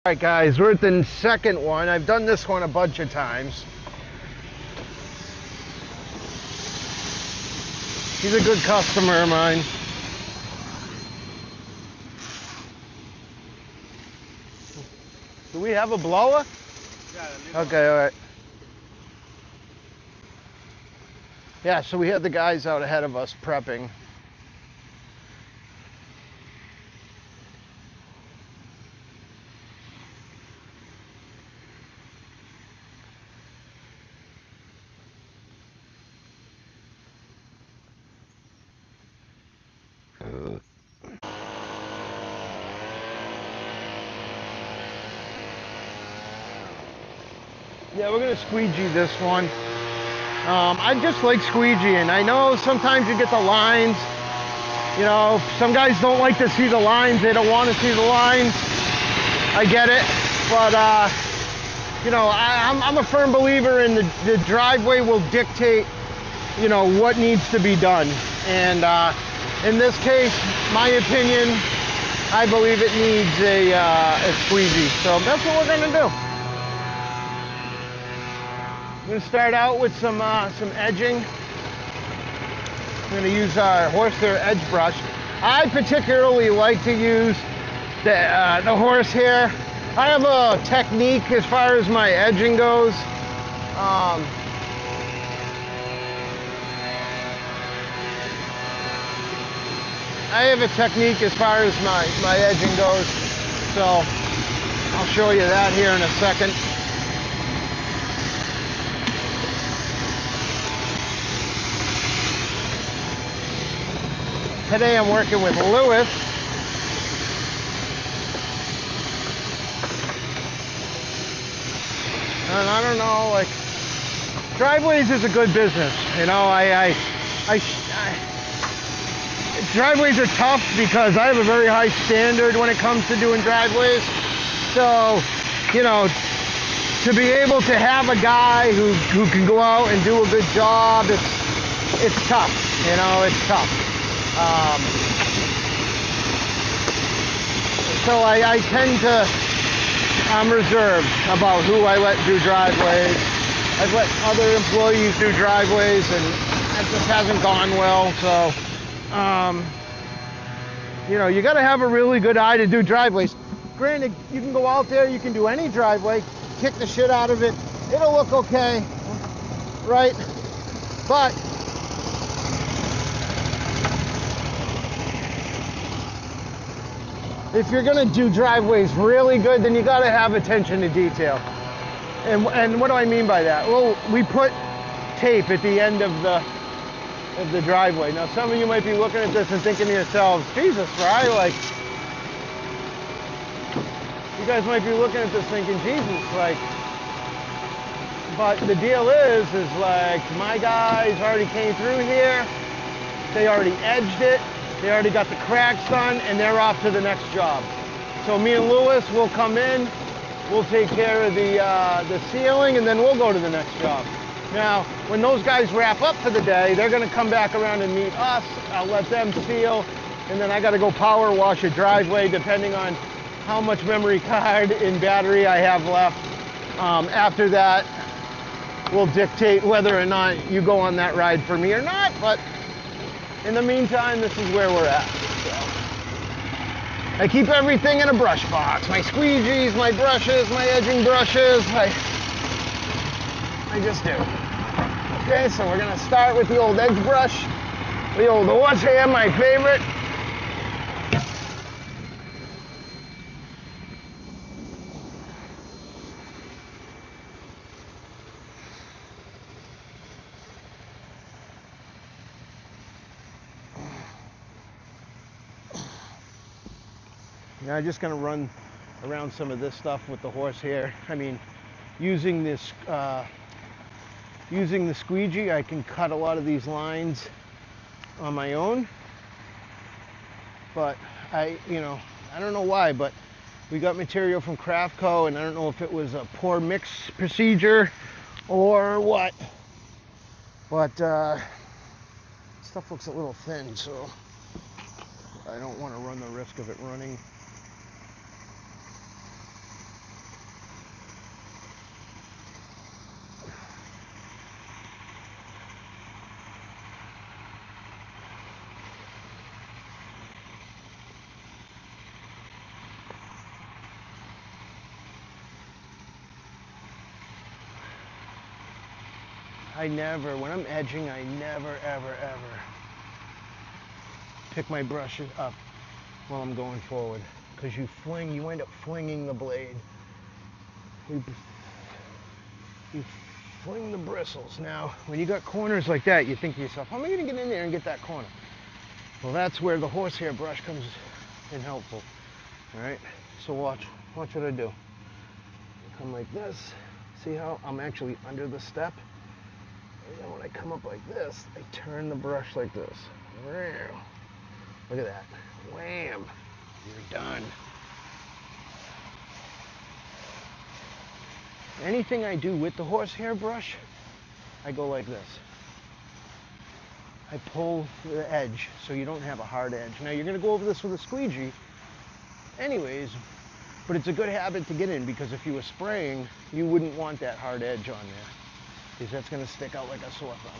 Alright guys, we're at the second one. I've done this one a bunch of times. He's a good customer of mine. Do we have a blower? Yeah. Okay, alright. Yeah, so we had the guys out ahead of us prepping. Yeah, we're gonna squeegee this one. I just like squeegeeing. I know sometimes you get the lines. You know, some guys don't like to see the lines. They don't want to see the lines. I get it, but you know, I'm a firm believer in the driveway will dictate, you know, what needs to be done. And in this case, my opinion, I believe it needs a squeegee. So that's what we're gonna do. I'm going to start out with some edging. I'm going to use our horsehair edge brush. I particularly like to use the horsehair. I have a technique as far as my edging goes. I have a technique as far as my edging goes. So I'll show you that here in a second. Today I'm working with Lewis. And I don't know, like, driveways is a good business. You know, driveways are tough because I have a very high standard when it comes to doing driveways. So, you know, to be able to have a guy who can go out and do a good job, it's tough. You know, it's tough. So I tend to, I'm reserved about who I let do driveways. I've let other employees do driveways and it just hasn't gone well. So, you know, you got to have a really good eye to do driveways. Granted, you can go out there, you can do any driveway, kick the shit out of it. It'll look okay, right? But if you're gonna do driveways really good, then you gotta have attention to detail. And what do I mean by that? Well, we put tape at the end of the driveway. Now, some of you might be looking at this and thinking to yourselves, Jesus, right? Like, you guys might be looking at this thinking, Jesus, like, but the deal is like, my guys already came through here, they already edged it, they already got the cracks done, and they're off to the next job. So me and Lewis will come in, we'll take care of the sealing, and then we'll go to the next job. Now, when those guys wrap up for the day, they're gonna come back around and meet us. I'll let them seal, and then I gotta go power wash a driveway depending on how much memory card and battery I have left. After that, will dictate whether or not you go on that ride for me or not, but in the meantime, this is where we're at. So, I keep everything in a brush box. My squeegees, my brushes, my edging brushes. I just do. Okay, so we're gonna start with the old edge brush. The old horsehair, my favorite. Now I'm just going to run around some of this stuff with the horsehair. I mean, using the squeegee, I can cut a lot of these lines on my own. But you know, I don't know why, but we got material from Craftco, and I don't know if it was a poor mix procedure or what. But stuff looks a little thin, so I don't want to run the risk of it running when I'm edging, I never, ever, ever pick my brush up while I'm going forward, because you wind up flinging the blade. You fling the bristles. Now, when you got corners like that, you think to yourself, how am I going to get in there and get that corner? Well, that's where the horsehair brush comes in helpful. All right, so watch what I do. Come like this. See how I'm actually under the step? And then when I come up like this, I turn the brush like this. Look at that. Wham! You're done. Anything I do with the horsehair brush, I go like this. I pull the edge so you don't have a hard edge. Now you're going to go over this with a squeegee anyways, but it's a good habit to get in, because if you were spraying, you wouldn't want that hard edge on there, because that's going to stick out like a sore thumb.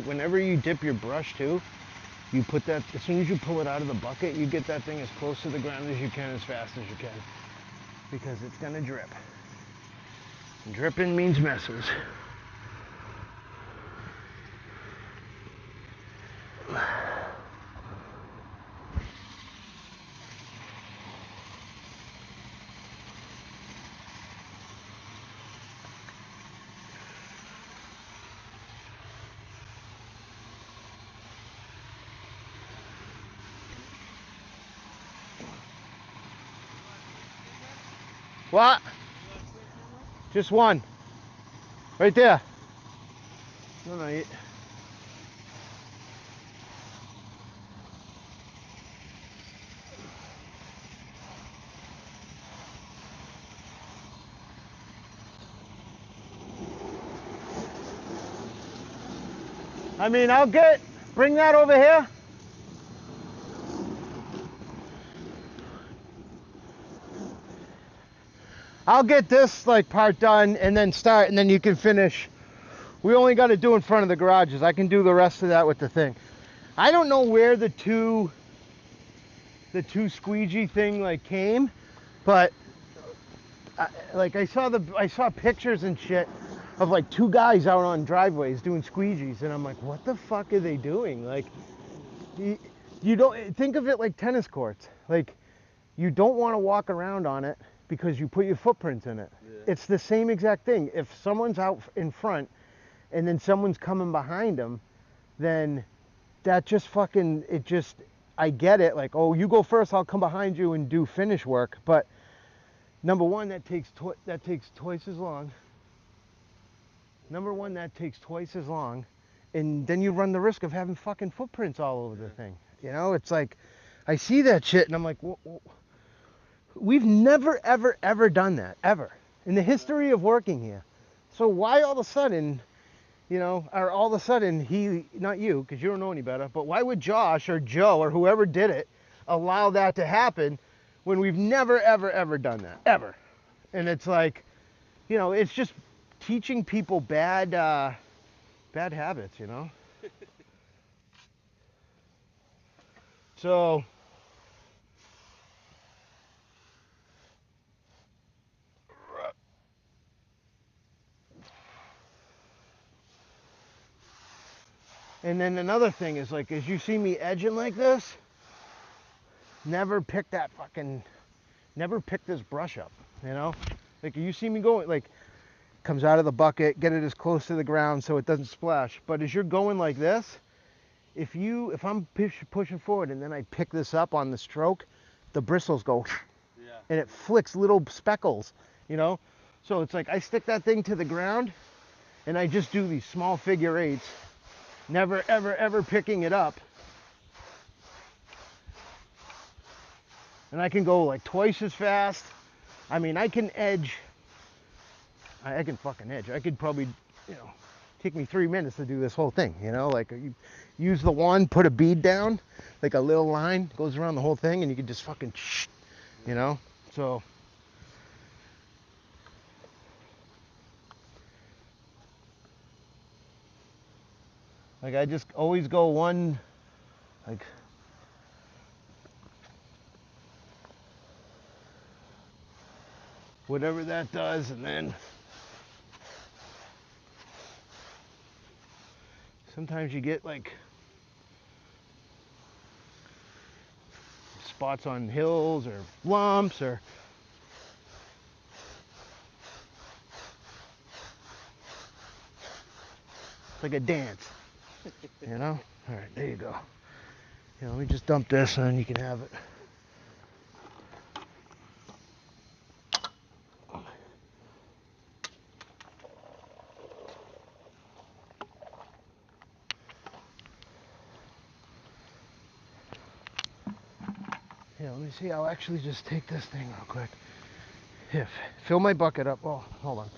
Whenever you dip your brush too, you put that, as soon as you pull it out of the bucket, you get that thing as close to the ground as you can, as fast as you can, because it's going to drip. And dripping means messes. What? Just one. Right there. No. I mean, bring that over here. I'll get this like part done and then start, and then you can finish. We only got to do in front of the garages. I can do the rest of that with the thing. I don't know where the two squeegee thing like came, but I saw pictures and shit of like two guys out on driveways doing squeegees, and I'm like, what the fuck are they doing? Like, you don't think of it like tennis courts. Like, you don't want to walk around on it because you put your footprints in it. Yeah. It's the same exact thing. If someone's out in front and then someone's coming behind them, then that just fucking, I get it. Like, oh, you go first, I'll come behind you and do finish work. But number one, that takes twice as long. And then you run the risk of having fucking footprints all over the thing. You know, it's like, I see that shit and I'm like, we've never, ever, ever done that, ever, in the history of working here. So why all of a sudden, not you, because you don't know any better, but why would Josh or Joe or whoever did it allow that to happen when we've never, ever, ever done that, ever? And it's like, it's just teaching people bad habits, So, and then another thing is, like, as you see me edging like this, never pick this brush up, Like, you see me going, like, comes out of the bucket, get it as close to the ground so it doesn't splash. But as you're going like this, if I'm pushing forward and then I pick this up on the stroke, the bristles go, and it flicks little speckles, So it's like I stick that thing to the ground and I just do these small figure eights, never, ever, ever picking it up. And I can go like twice as fast. I mean, I can edge. I can fucking edge. I could probably, take me 3 minutes to do this whole thing, Like, you use the wand, put a bead down, like a little line goes around the whole thing, and you can just fucking, So, like, I just always go one Like, whatever that does, and then sometimes you get like spots on hills or lumps or it's like a dance, you know? All right, there you go. Yeah, let me just dump this and then you can have it. Yeah, let me see. I'll actually just take this thing real quick. Here, fill my bucket up. Oh, hold on.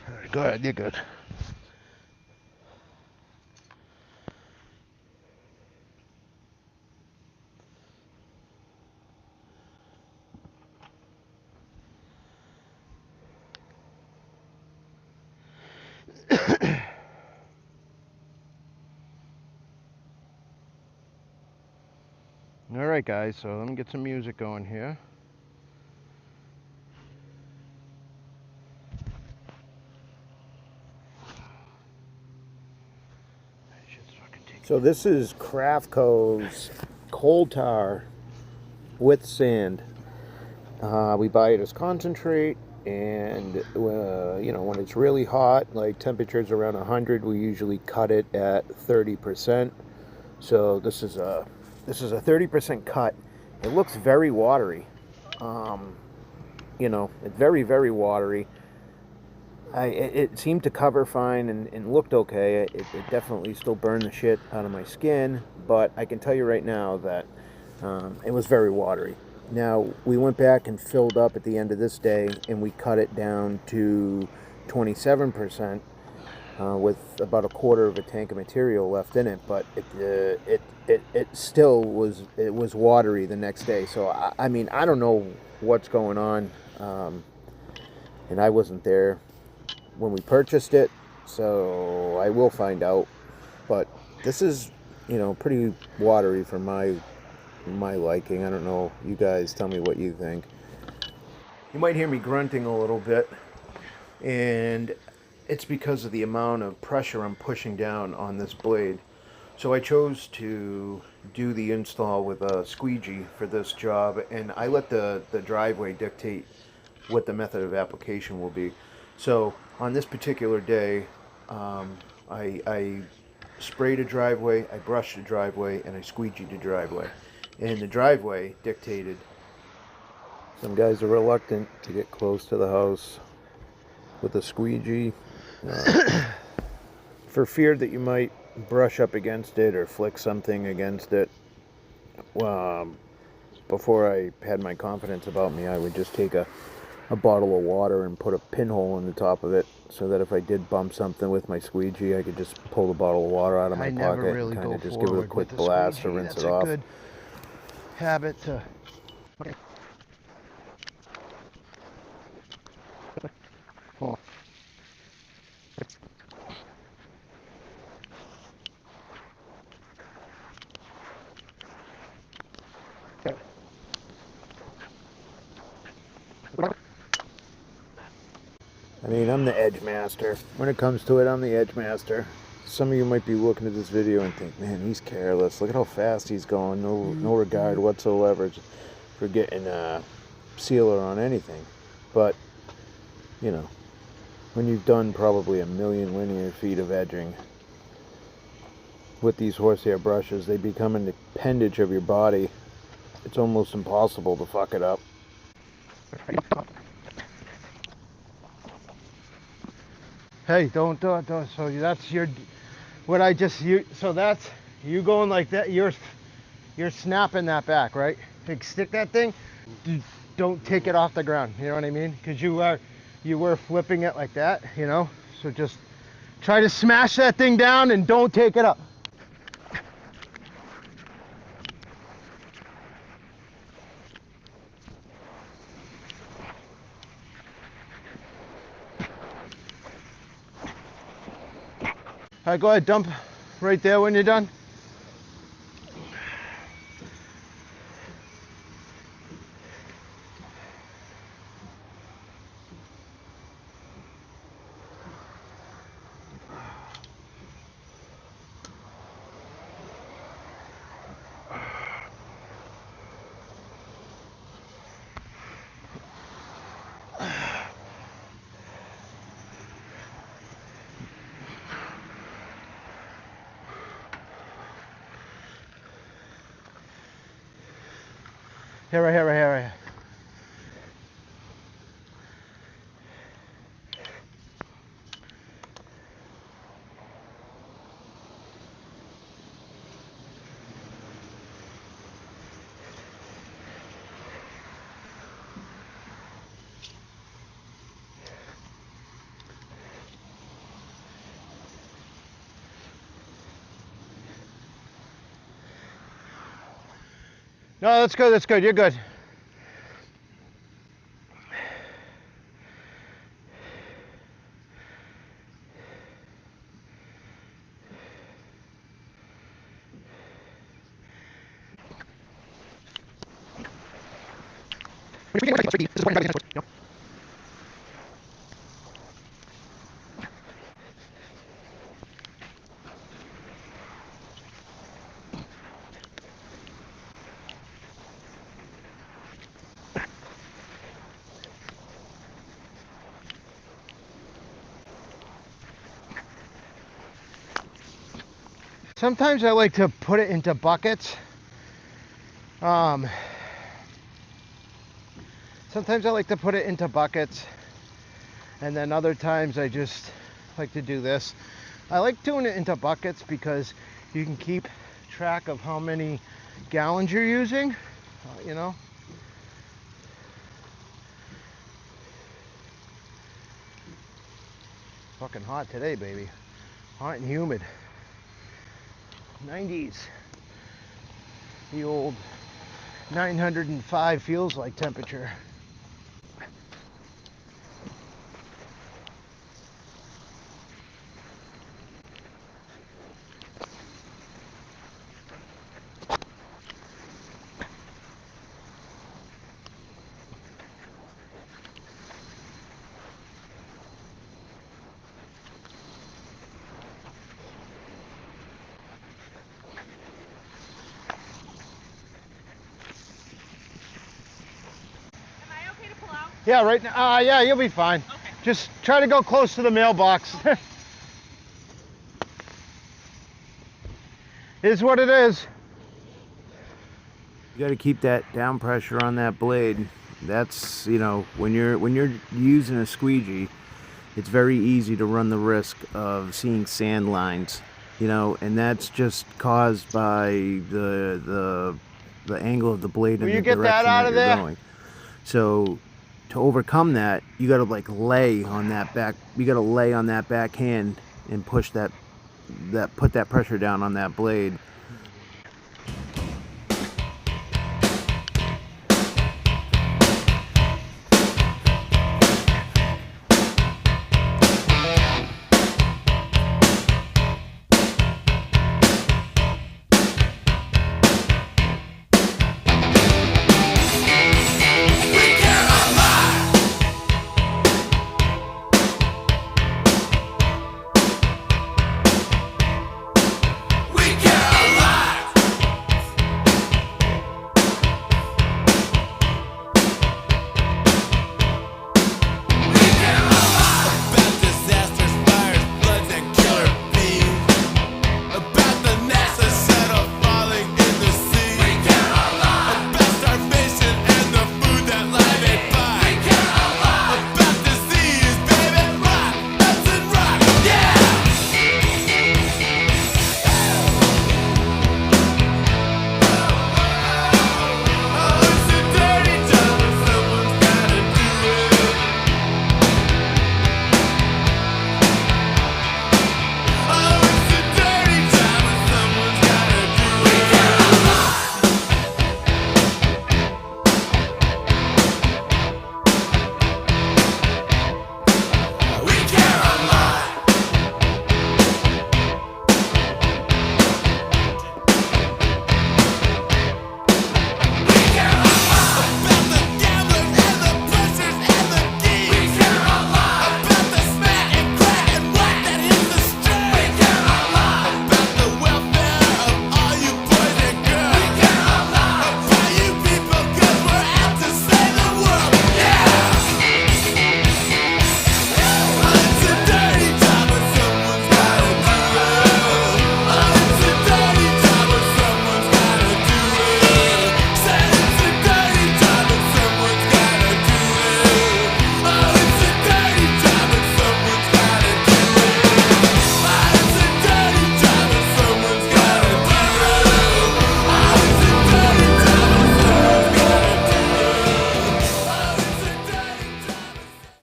All right, go ahead. You're good. All right, guys, so let me get some music going here. So this is Craftco's coal tar with sand. We buy it as concentrate, and you know, when it's really hot, like temperatures around 100, we usually cut it at 30%. So this is a 30% cut. It looks very watery. You know, it's very, very watery. It seemed to cover fine and looked okay. It definitely still burned the shit out of my skin, but I can tell you right now that it was very watery. Now, we went back and filled up at the end of this day, and we cut it down to 27% with about a quarter of a tank of material left in it, but it still was watery the next day. So, I mean, I don't know what's going on, and I wasn't there when we purchased it, so I will find out. But this is, you know, pretty watery for my liking. I don't know. You guys tell me what you think. You might hear me grunting a little bit, and it's because of the amount of pressure I'm pushing down on this blade. So I chose to do the install with a squeegee for this job, and I let the driveway dictate what the method of application will be. So on this particular day, I sprayed a driveway, I brushed a driveway, and I squeegeed a driveway. And the driveway dictated. Some guys are reluctant to get close to the house with a squeegee for fear that you might brush up against it or flick something against it. Before I had my confidence about me, I would just take a bottle of water and put a pinhole in the top of it so that if I did bump something with my squeegee, I could just pull the bottle of water out of my pocket and kind of just give it a quick blast to rinse it off. That's a good habit to... Okay. Oh. I mean, I'm the edge master. When it comes to it, I'm the edge master. Some of you might be looking at this video and think, man, he's careless. Look at how fast he's going. No regard whatsoever for getting a sealer on anything. But, you know, when you've done probably 1 million linear feet of edging with these horsehair brushes, they become an appendage of your body. It's almost impossible to fuck it up. Hey, don't. So that's your, what I just, so that's, you going like that, you're snapping that back, right? Like, stick that thing, don't take it off the ground, you know what I mean? Because you were flipping it like that, you know? So just try to smash that thing down and don't take it up. All right, go ahead, dump right there when you're done. Here, right here, right here, right here. No, that's good, that's good, you're good. Sometimes I like to put it into buckets. Sometimes I like to put it into buckets, and then other times I just like to do this. I like doing it into buckets because you can keep track of how many gallons you're using, you know. Fucking hot today, baby. Hot and humid. 90s. The old 905 feels like temperature. Yeah, right now, yeah, you'll be fine. Okay. Just try to go close to the mailbox. Is what it is. You got to keep that down pressure on that blade. That's, you know, when you're using a squeegee, it's very easy to run the risk of seeing sand lines, you know, and that's just caused by the angle of the blade and the direction that you're going. So to overcome that, you got to like lay on that back. You got to lay on that backhand and push put that pressure down on that blade.